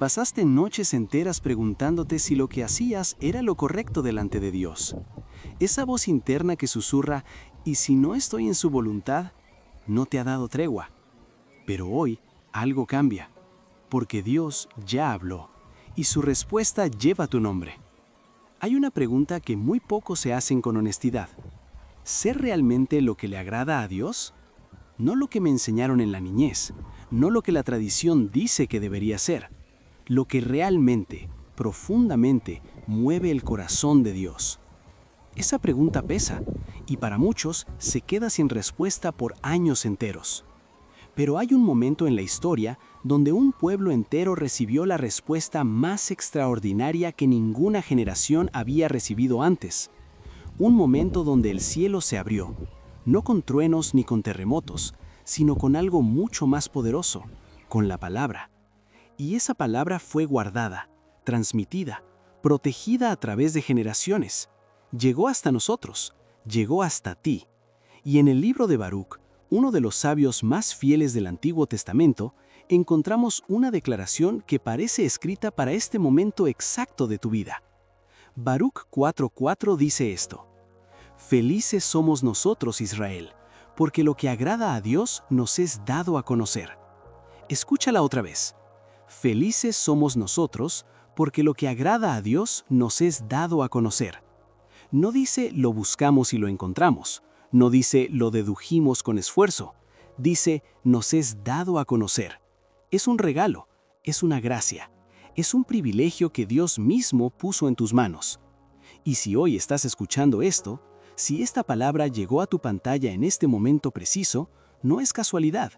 Pasaste noches enteras preguntándote si lo que hacías era lo correcto delante de Dios. Esa voz interna que susurra, ¿y si no estoy en su voluntad? No te ha dado tregua. Pero hoy algo cambia, porque Dios ya habló, y su respuesta lleva tu nombre. Hay una pregunta que muy pocos se hacen con honestidad. ¿Ser realmente lo que le agrada a Dios? No lo que me enseñaron en la niñez, no lo que la tradición dice que debería ser, lo que realmente, profundamente, mueve el corazón de Dios. Esa pregunta pesa, y para muchos se queda sin respuesta por años enteros. Pero hay un momento en la historia donde un pueblo entero recibió la respuesta más extraordinaria que ninguna generación había recibido antes. Un momento donde el cielo se abrió, no con truenos ni con terremotos, sino con algo mucho más poderoso, con la palabra. Y esa palabra fue guardada, transmitida, protegida a través de generaciones. Llegó hasta nosotros, llegó hasta ti. Y en el libro de Baruc, uno de los sabios más fieles del Antiguo Testamento, encontramos una declaración que parece escrita para este momento exacto de tu vida. Baruc 4:4 dice esto: Felices somos nosotros, Israel, porque lo que agrada a Dios nos es dado a conocer. Escúchala otra vez. Felices somos nosotros, porque lo que agrada a Dios nos es dado a conocer. No dice lo buscamos y lo encontramos, no dice lo dedujimos con esfuerzo, dice nos es dado a conocer. Es un regalo, es una gracia, es un privilegio que Dios mismo puso en tus manos. Y si hoy estás escuchando esto, si esta palabra llegó a tu pantalla en este momento preciso, no es casualidad.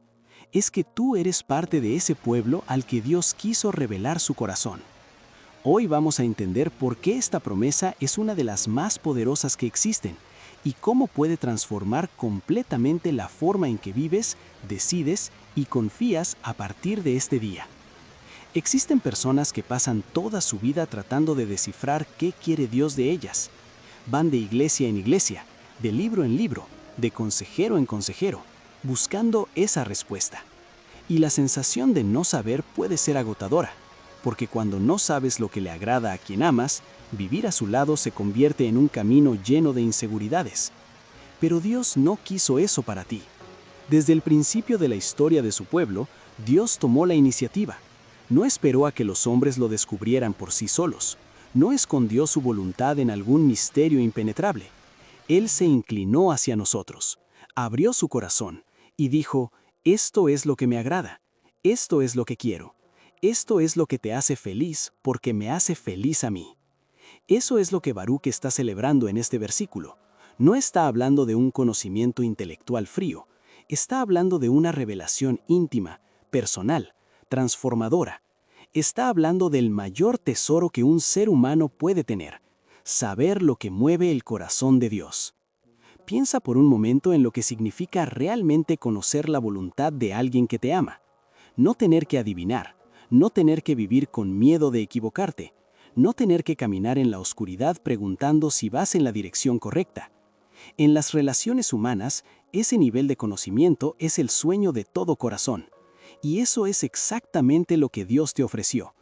Es que tú eres parte de ese pueblo al que Dios quiso revelar su corazón. Hoy vamos a entender por qué esta promesa es una de las más poderosas que existen y cómo puede transformar completamente la forma en que vives, decides y confías a partir de este día. Existen personas que pasan toda su vida tratando de descifrar qué quiere Dios de ellas. Van de iglesia en iglesia, de libro en libro, de consejero en consejero, buscando esa respuesta. Y la sensación de no saber puede ser agotadora, porque cuando no sabes lo que le agrada a quien amas, vivir a su lado se convierte en un camino lleno de inseguridades. Pero Dios no quiso eso para ti. Desde el principio de la historia de su pueblo, Dios tomó la iniciativa. No esperó a que los hombres lo descubrieran por sí solos. No escondió su voluntad en algún misterio impenetrable. Él se inclinó hacia nosotros, abrió su corazón y dijo: esto es lo que me agrada, esto es lo que quiero, esto es lo que te hace feliz porque me hace feliz a mí. Eso es lo que Baruc está celebrando en este versículo. No está hablando de un conocimiento intelectual frío, está hablando de una revelación íntima, personal, transformadora. Está hablando del mayor tesoro que un ser humano puede tener, saber lo que mueve el corazón de Dios. Piensa por un momento en lo que significa realmente conocer la voluntad de alguien que te ama. No tener que adivinar, no tener que vivir con miedo de equivocarte, no tener que caminar en la oscuridad preguntando si vas en la dirección correcta. En las relaciones humanas, ese nivel de conocimiento es el sueño de todo corazón. Y eso es exactamente lo que Dios te ofreció.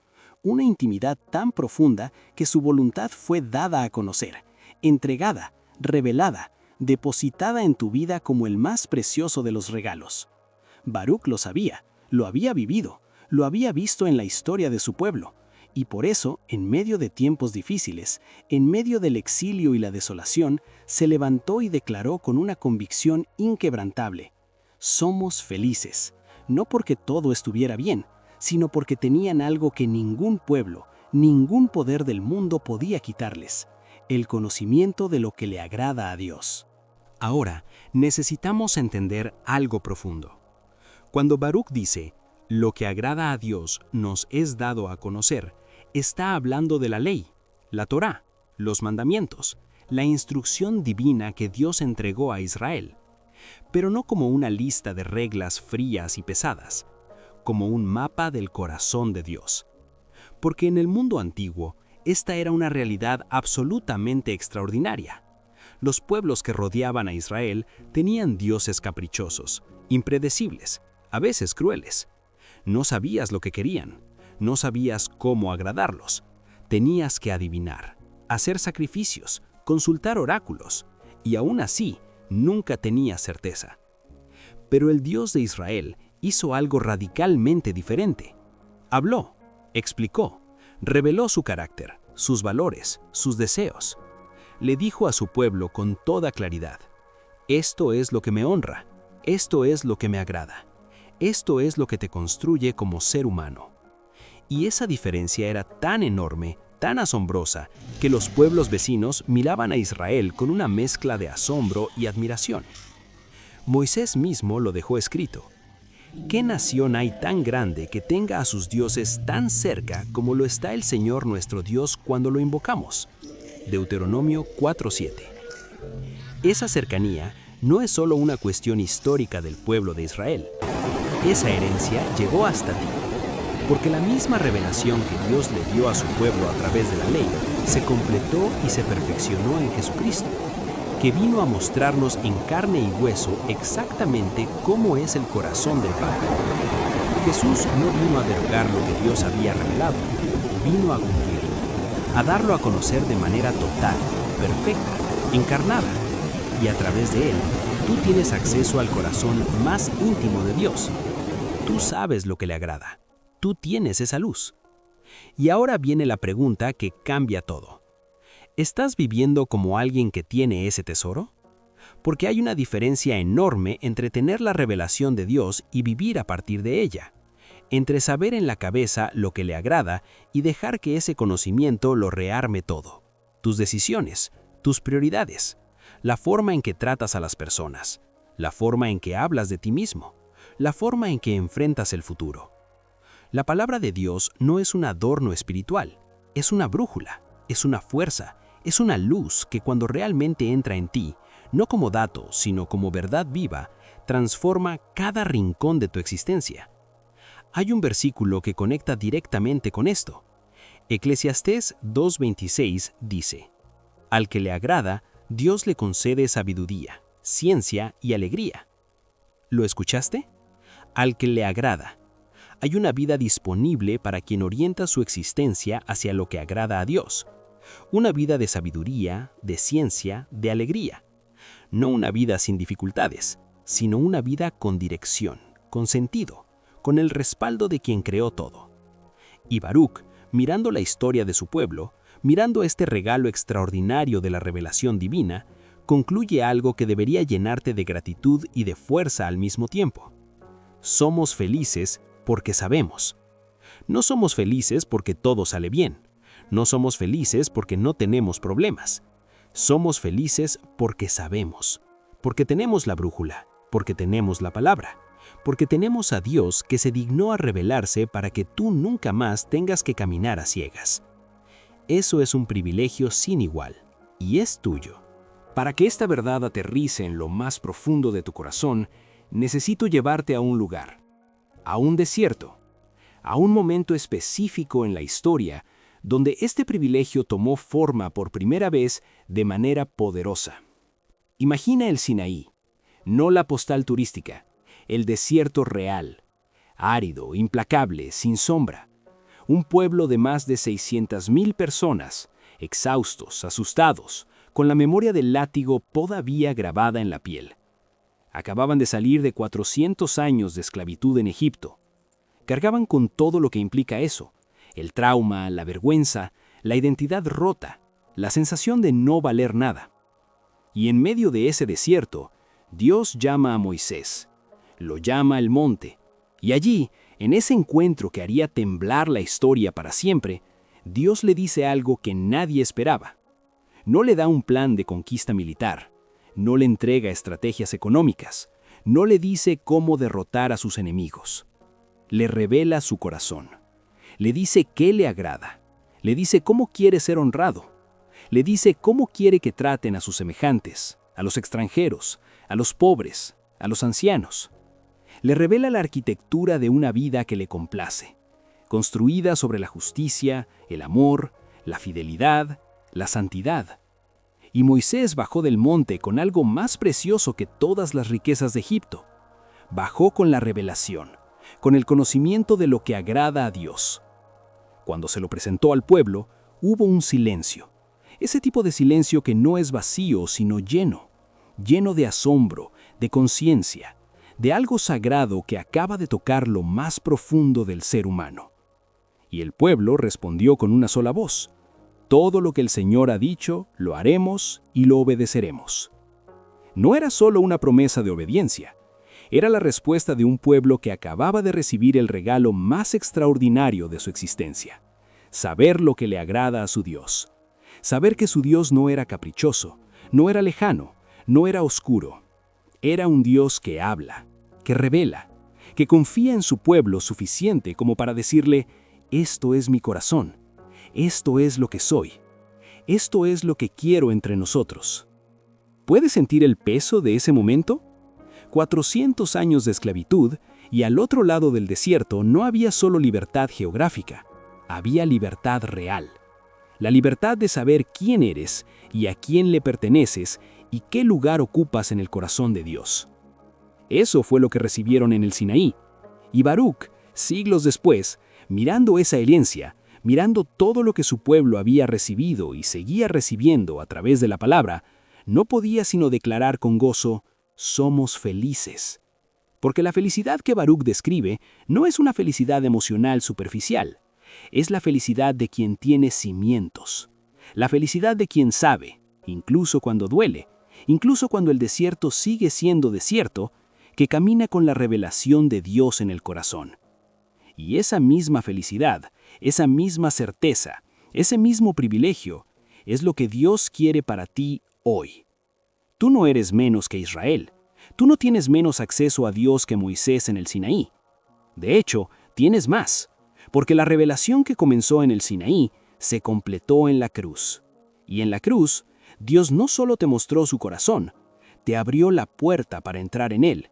Una intimidad tan profunda que su voluntad fue dada a conocer, entregada, revelada, depositada en tu vida como el más precioso de los regalos. Baruc lo sabía, lo había vivido, lo había visto en la historia de su pueblo, y por eso, en medio de tiempos difíciles, en medio del exilio y la desolación, se levantó y declaró con una convicción inquebrantable: somos felices, no porque todo estuviera bien, sino porque tenían algo que ningún pueblo, ningún poder del mundo podía quitarles: el conocimiento de lo que le agrada a Dios. Ahora, necesitamos entender algo profundo. Cuando Baruc dice, lo que agrada a Dios nos es dado a conocer, está hablando de la ley, la Torá, los mandamientos, la instrucción divina que Dios entregó a Israel. Pero no como una lista de reglas frías y pesadas, como un mapa del corazón de Dios. Porque en el mundo antiguo, esta era una realidad absolutamente extraordinaria. Los pueblos que rodeaban a Israel tenían dioses caprichosos, impredecibles, a veces crueles. No sabías lo que querían, No sabías cómo agradarlos. Tenías que adivinar, hacer sacrificios, consultar oráculos, y aún así, nunca tenías certeza. Pero el Dios de Israel hizo algo radicalmente diferente. Habló, explicó, reveló su carácter, sus valores, sus deseos. Le dijo a su pueblo con toda claridad: esto es lo que me honra, esto es lo que me agrada, esto es lo que te construye como ser humano. Y esa diferencia era tan enorme, tan asombrosa, que los pueblos vecinos miraban a Israel con una mezcla de asombro y admiración. Moisés mismo lo dejó escrito: ¿qué nación hay tan grande que tenga a sus dioses tan cerca como lo está el Señor nuestro Dios cuando lo invocamos? Deuteronomio 4:7. Esa cercanía no es solo una cuestión histórica del pueblo de Israel. Esa herencia llegó hasta ti, porque la misma revelación que Dios le dio a su pueblo a través de la ley se completó y se perfeccionó en Jesucristo, que vino a mostrarnos en carne y hueso exactamente cómo es el corazón del Padre. Jesús no vino a derogar lo que Dios había revelado, vino a cumplirlo, a darlo a conocer de manera total, perfecta, encarnada, y a través de él, tú tienes acceso al corazón más íntimo de Dios. Tú sabes lo que le agrada, tú tienes esa luz. Y ahora viene la pregunta que cambia todo. ¿Estás viviendo como alguien que tiene ese tesoro? Porque hay una diferencia enorme entre tener la revelación de Dios y vivir a partir de ella, entre saber en la cabeza lo que le agrada y dejar que ese conocimiento lo rearme todo. Tus decisiones, tus prioridades, la forma en que tratas a las personas, la forma en que hablas de ti mismo, la forma en que enfrentas el futuro. La palabra de Dios no es un adorno espiritual, es una brújula, es una fuerza, es una luz que cuando realmente entra en ti, no como dato, sino como verdad viva, transforma cada rincón de tu existencia. Hay un versículo que conecta directamente con esto. Eclesiastés 2:26 dice: al que le agrada, Dios le concede sabiduría, ciencia y alegría. ¿Lo escuchaste? Al que le agrada. Hay una vida disponible para quien orienta su existencia hacia lo que agrada a Dios. Una vida de sabiduría, de ciencia, de alegría. No una vida sin dificultades, sino una vida con dirección, con sentido, con el respaldo de quien creó todo. Y Baruch, mirando la historia de su pueblo, mirando este regalo extraordinario de la revelación divina, concluye algo que debería llenarte de gratitud y de fuerza al mismo tiempo. Somos felices porque sabemos. No somos felices porque todo sale bien. No somos felices porque no tenemos problemas. Somos felices porque sabemos, porque tenemos la brújula, porque tenemos la palabra, porque tenemos a Dios que se dignó a revelarse para que tú nunca más tengas que caminar a ciegas. Eso es un privilegio sin igual, y es tuyo. Para que esta verdad aterrice en lo más profundo de tu corazón, necesito llevarte a un lugar, a un desierto, a un momento específico en la historia donde este privilegio tomó forma por primera vez de manera poderosa. Imagina el Sinaí, no la postal turística, el desierto real, árido, implacable, sin sombra. Un pueblo de más de 600,000 personas, exhaustos, asustados, con la memoria del látigo todavía grabada en la piel. Acababan de salir de 400 años de esclavitud en Egipto. Cargaban con todo lo que implica eso: el trauma, la vergüenza, la identidad rota, la sensación de no valer nada. Y en medio de ese desierto, Dios llama a Moisés, lo llama al monte, y allí, en ese encuentro que haría temblar la historia para siempre, Dios le dice algo que nadie esperaba. No le da un plan de conquista militar, no le entrega estrategias económicas, no le dice cómo derrotar a sus enemigos. Le revela su corazón. Le dice qué le agrada. Le dice cómo quiere ser honrado. Le dice cómo quiere que traten a sus semejantes, a los extranjeros, a los pobres, a los ancianos. Le revela la arquitectura de una vida que le complace, construida sobre la justicia, el amor, la fidelidad, la santidad. Y Moisés bajó del monte con algo más precioso que todas las riquezas de Egipto. Bajó con la revelación, con el conocimiento de lo que agrada a Dios. Cuando se lo presentó al pueblo, hubo un silencio. Ese tipo de silencio que no es vacío, sino lleno de asombro, de conciencia, de algo sagrado que acaba de tocar lo más profundo del ser humano. Y el pueblo respondió con una sola voz: todo lo que el Señor ha dicho, lo haremos y lo obedeceremos. No era solo una promesa de obediencia, era la respuesta de un pueblo que acababa de recibir el regalo más extraordinario de su existencia: saber lo que le agrada a su Dios. Saber que su Dios no era caprichoso, no era lejano, no era oscuro. Era un Dios que habla, que revela, que confía en su pueblo suficiente como para decirle: esto es mi corazón, esto es lo que soy, esto es lo que quiero entre nosotros. ¿Puedes sentir el peso de ese momento? 400 años de esclavitud, y al otro lado del desierto no había solo libertad geográfica, había libertad real. La libertad de saber quién eres y a quién le perteneces y qué lugar ocupas en el corazón de Dios. Eso fue lo que recibieron en el Sinaí. Y Baruc, siglos después, mirando esa herencia, mirando todo lo que su pueblo había recibido y seguía recibiendo a través de la palabra, no podía sino declarar con gozo: somos felices. Porque la felicidad que Baruc describe no es una felicidad emocional superficial, es la felicidad de quien tiene cimientos, la felicidad de quien sabe, incluso cuando duele, incluso cuando el desierto sigue siendo desierto, que camina con la revelación de Dios en el corazón. Y esa misma felicidad, esa misma certeza, ese mismo privilegio, es lo que Dios quiere para ti hoy. Tú no eres menos que Israel. Tú no tienes menos acceso a Dios que Moisés en el Sinaí. De hecho, tienes más, porque la revelación que comenzó en el Sinaí se completó en la cruz. Y en la cruz, Dios no solo te mostró su corazón, te abrió la puerta para entrar en él.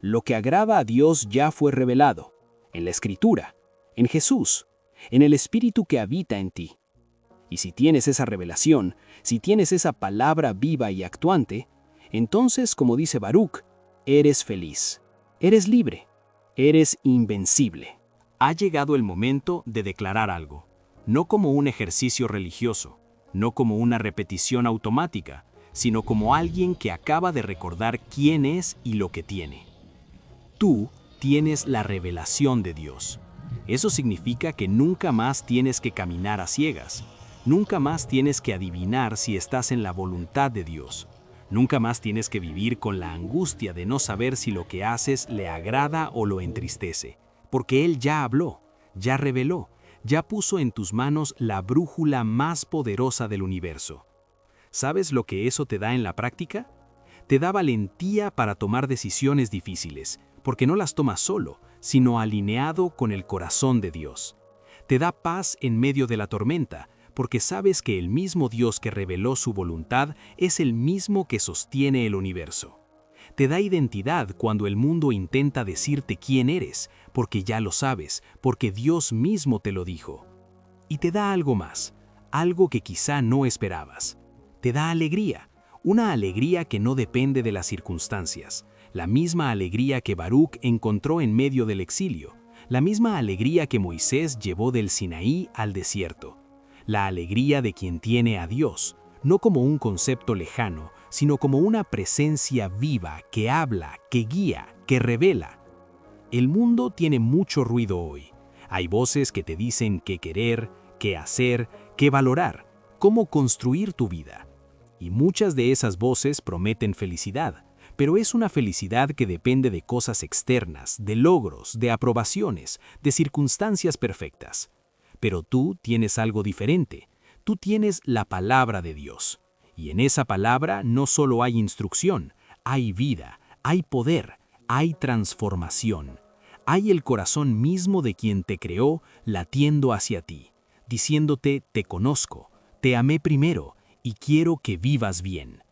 Lo que agrada a Dios ya fue revelado, en la Escritura, en Jesús, en el Espíritu que habita en ti. Y si tienes esa revelación, si tienes esa palabra viva y actuante, entonces, como dice Baruc, eres feliz, eres libre, eres invencible. Ha llegado el momento de declarar algo, no como un ejercicio religioso, no como una repetición automática, sino como alguien que acaba de recordar quién es y lo que tiene. Tú tienes la revelación de Dios. Eso significa que nunca más tienes que caminar a ciegas. Nunca más tienes que adivinar si estás en la voluntad de Dios. Nunca más tienes que vivir con la angustia de no saber si lo que haces le agrada o lo entristece. Porque Él ya habló, ya reveló, ya puso en tus manos la brújula más poderosa del universo. ¿Sabes lo que eso te da en la práctica? Te da valentía para tomar decisiones difíciles, porque no las tomas solo, sino alineado con el corazón de Dios. Te da paz en medio de la tormenta, porque sabes que el mismo Dios que reveló su voluntad es el mismo que sostiene el universo. Te da identidad cuando el mundo intenta decirte quién eres, porque ya lo sabes, porque Dios mismo te lo dijo. Y te da algo más, algo que quizá no esperabas. Te da alegría, una alegría que no depende de las circunstancias, la misma alegría que Baruc encontró en medio del exilio, la misma alegría que Moisés llevó del Sinaí al desierto. La alegría de quien tiene a Dios, no como un concepto lejano, sino como una presencia viva que habla, que guía, que revela. El mundo tiene mucho ruido hoy. Hay voces que te dicen qué querer, qué hacer, qué valorar, cómo construir tu vida. Y muchas de esas voces prometen felicidad, pero es una felicidad que depende de cosas externas, de logros, de aprobaciones, de circunstancias perfectas. Pero tú tienes algo diferente. Tú tienes la palabra de Dios. Y en esa palabra no solo hay instrucción, hay vida, hay poder, hay transformación. Hay el corazón mismo de quien te creó latiendo hacia ti, diciéndote: te conozco, te amé primero y quiero que vivas bien.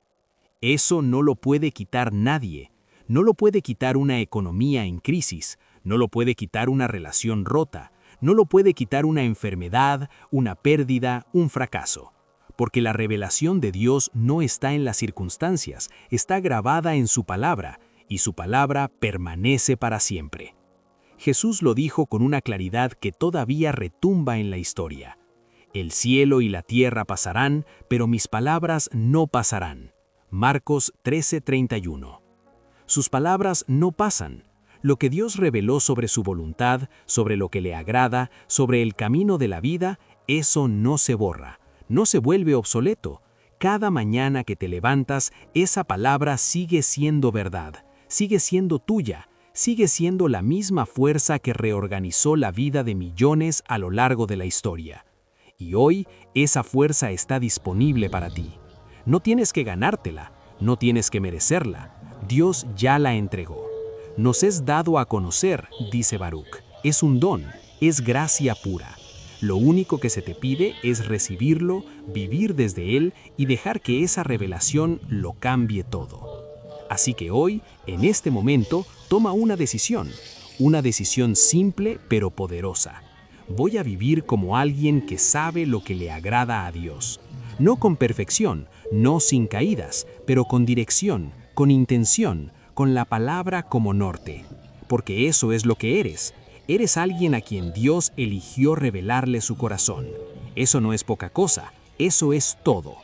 Eso no lo puede quitar nadie. No lo puede quitar una economía en crisis, no lo puede quitar una relación rota, no lo puede quitar una enfermedad, una pérdida, un fracaso. Porque la revelación de Dios no está en las circunstancias, está grabada en su palabra, y su palabra permanece para siempre. Jesús lo dijo con una claridad que todavía retumba en la historia. El cielo y la tierra pasarán, pero mis palabras no pasarán. Marcos 13:31. Sus palabras no pasan. Lo que Dios reveló sobre su voluntad, sobre lo que le agrada, sobre el camino de la vida, eso no se borra, no se vuelve obsoleto. Cada mañana que te levantas, esa palabra sigue siendo verdad, sigue siendo tuya, sigue siendo la misma fuerza que reorganizó la vida de millones a lo largo de la historia. Y hoy, esa fuerza está disponible para ti. No tienes que ganártela, no tienes que merecerla. Dios ya la entregó. Nos es dado a conocer, dice Baruch. Es un don, es gracia pura. Lo único que se te pide es recibirlo, vivir desde él y dejar que esa revelación lo cambie todo. Así que hoy, en este momento, toma una decisión simple pero poderosa. Voy a vivir como alguien que sabe lo que le agrada a Dios. No con perfección, no sin caídas, pero con dirección, con intención, con la palabra como norte. Porque eso es lo que eres. Eres alguien a quien Dios eligió revelarle su corazón. Eso no es poca cosa, eso es todo.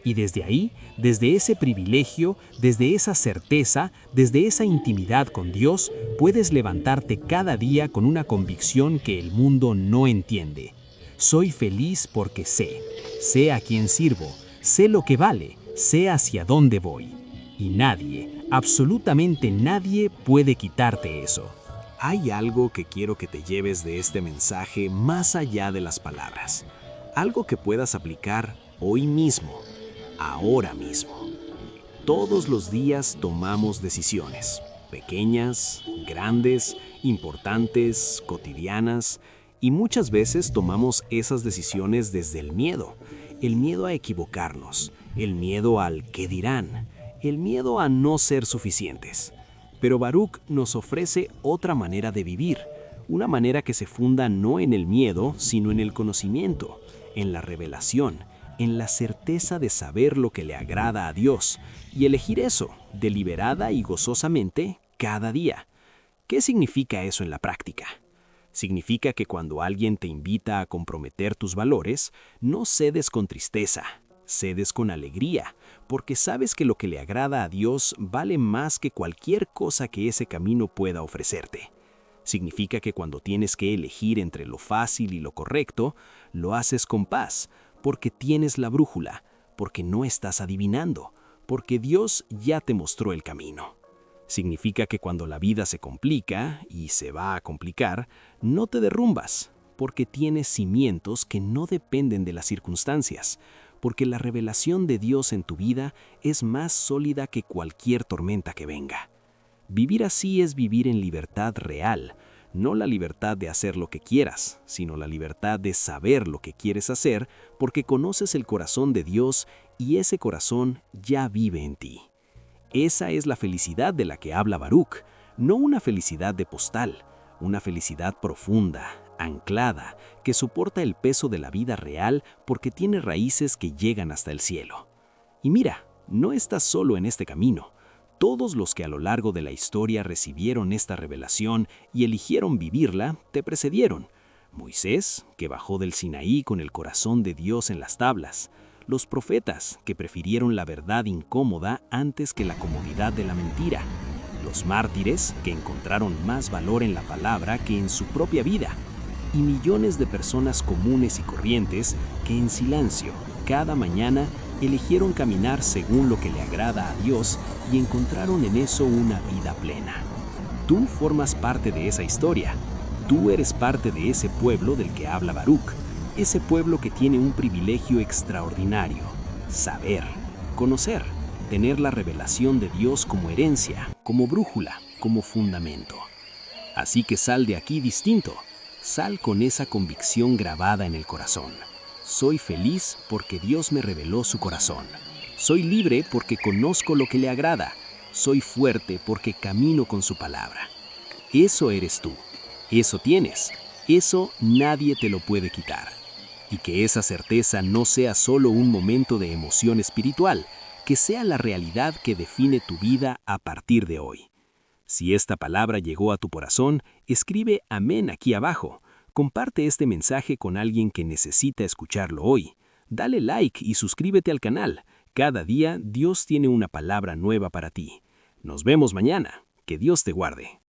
Y desde ahí, desde ese privilegio, desde esa certeza, desde esa intimidad con Dios, puedes levantarte cada día con una convicción que el mundo no entiende. Soy feliz porque sé a quién sirvo, sé lo que vale, sé hacia dónde voy. Y nadie, absolutamente nadie puede quitarte eso. Hay algo que quiero que te lleves de este mensaje más allá de las palabras. Algo que puedas aplicar hoy mismo, ahora mismo. Todos los días tomamos decisiones, pequeñas, grandes, importantes, cotidianas, y muchas veces tomamos esas decisiones desde el miedo a equivocarnos, el miedo al qué dirán, el miedo a no ser suficientes. Pero Baruch nos ofrece otra manera de vivir, una manera que se funda no en el miedo, sino en el conocimiento, en la revelación, en la certeza de saber lo que le agrada a Dios y elegir eso, deliberada y gozosamente, cada día. ¿Qué significa eso en la práctica? Significa que cuando alguien te invita a comprometer tus valores, no cedes con tristeza, cedes con alegría, porque sabes que lo que le agrada a Dios vale más que cualquier cosa que ese camino pueda ofrecerte. Significa que cuando tienes que elegir entre lo fácil y lo correcto, lo haces con paz, porque tienes la brújula, porque no estás adivinando, porque Dios ya te mostró el camino. Significa que cuando la vida se complica, y se va a complicar, no te derrumbas, porque tienes cimientos que no dependen de las circunstancias, porque la revelación de Dios en tu vida es más sólida que cualquier tormenta que venga. Vivir así es vivir en libertad real, no la libertad de hacer lo que quieras, sino la libertad de saber lo que quieres hacer porque conoces el corazón de Dios y ese corazón ya vive en ti. Esa es la felicidad de la que habla Baruch, no una felicidad de postal, una felicidad profunda, anclada, que soporta el peso de la vida real porque tiene raíces que llegan hasta el cielo. Y mira, no estás solo en este camino. Todos los que a lo largo de la historia recibieron esta revelación y eligieron vivirla, te precedieron. Moisés, que bajó del Sinaí con el corazón de Dios en las tablas. Los profetas, que prefirieron la verdad incómoda antes que la comodidad de la mentira. Los mártires, que encontraron más valor en la palabra que en su propia vida. Y millones de personas comunes y corrientes que en silencio, cada mañana, eligieron caminar según lo que le agrada a Dios y encontraron en eso una vida plena. Tú formas parte de esa historia. Tú eres parte de ese pueblo del que habla Baruch, ese pueblo que tiene un privilegio extraordinario: saber, conocer, tener la revelación de Dios como herencia, como brújula, como fundamento. Así que sal de aquí distinto, sal con esa convicción grabada en el corazón. Soy feliz porque Dios me reveló su corazón. Soy libre porque conozco lo que le agrada. Soy fuerte porque camino con su palabra. Eso eres tú. Eso tienes. Eso nadie te lo puede quitar. Y que esa certeza no sea solo un momento de emoción espiritual, que sea la realidad que define tu vida a partir de hoy. Si esta palabra llegó a tu corazón, escribe amén aquí abajo. Comparte este mensaje con alguien que necesita escucharlo hoy. Dale like y suscríbete al canal. Cada día Dios tiene una palabra nueva para ti. Nos vemos mañana. Que Dios te guarde.